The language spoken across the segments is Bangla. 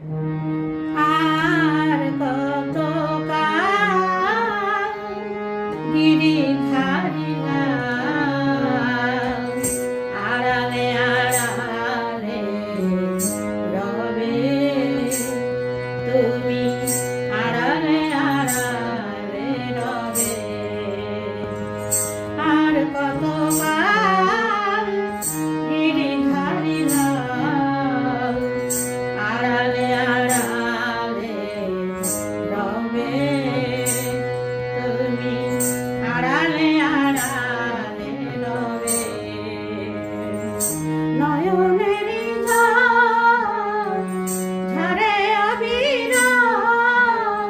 আর কত গিরিধারী আড়ালে আড়ালে রবে তুমি, আড়ালে আড়ালে রবে। আর কত গিরিধারী আড়ালে আড়ালে রবে তুমি, আড়ালে আড়ালে রবে। নয়নেরই ঝরে অবিরাম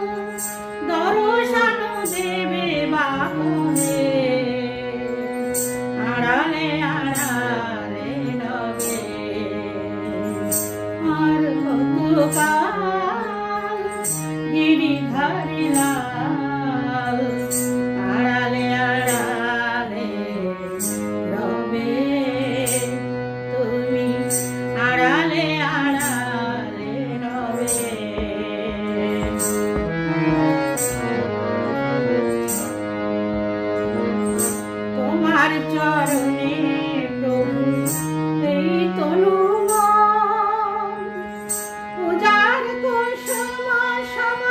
দর্শন দেবে বাহনে, আড়ালে আড়ালে রবে। আর কতকাল গিরিধারী লাল আড়ালে আড়ালে রবে তুমি, আড়ালে আড়ালে রবে। তোমার চরণে প্রভু এই তনু পূজার কুসুম সম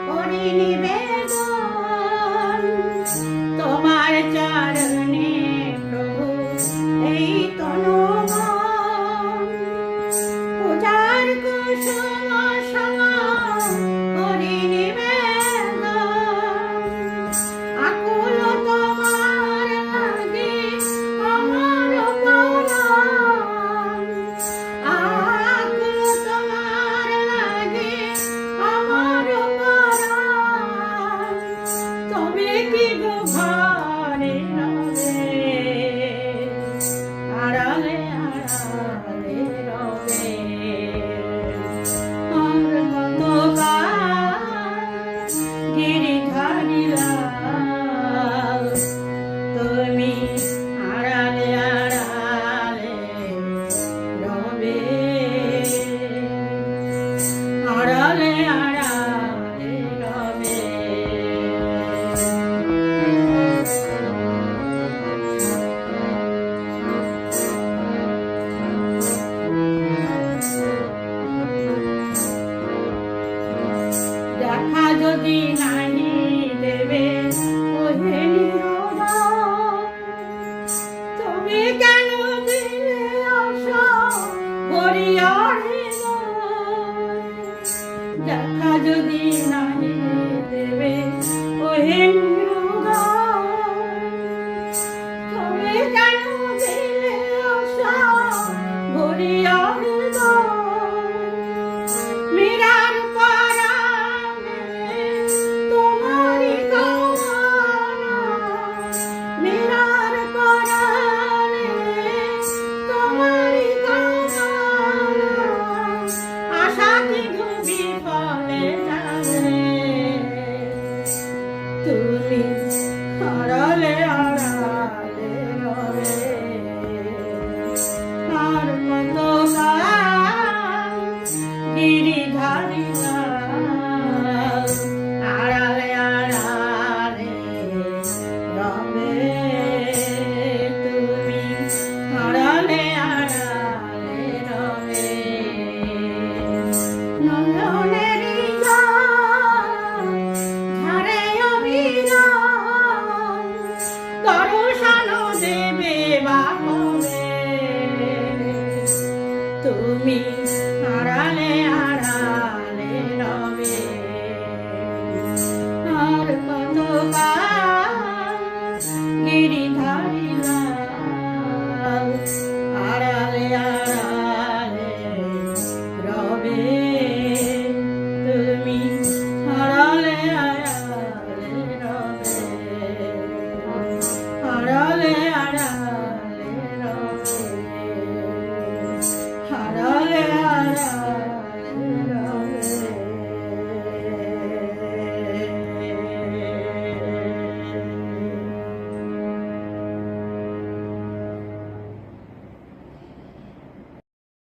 করি নিবেদন। তোমার চরণে প্রভু এই তনু পূজার কুসুম সম করি নিবেদন। আকুল তোমার লাগে আমার পরাণ, আকুল তোমার লাগে আমার পরাণ। তবে কি গো ঘরে রবে, আড়ালে আড়ালে রবে। আর কতকাল গিরিধারী লাল তুমি, আড়ালে আড়ালে রবে, আড়ালে আড়ালে রবে। দেখা যদি নাহি দেবে ওহে নীরবাই, তুমি কেন দিলে আশা ভরিয়া হৃদয়। দেখা যদি নাহি দেবে ওহে নীরবাই, তুমি কেন দিলে আশা ভরিয়া হৃদয়। মীরার পরাণে তোমারি কামনা, মীরার পরাণে তোমারি কামনা। আশা কি বিফলে যাবে তুমি, আড়ালে আড়ালে রবে। আর কতকাল গিরিধারী লাল আড়ালে আড়ালে রবে তুমি, আড়ালে আড়ালে রবে। নয়নেরই ঝরে অবিরাম দর্শন দেবে বাহনে তুমি,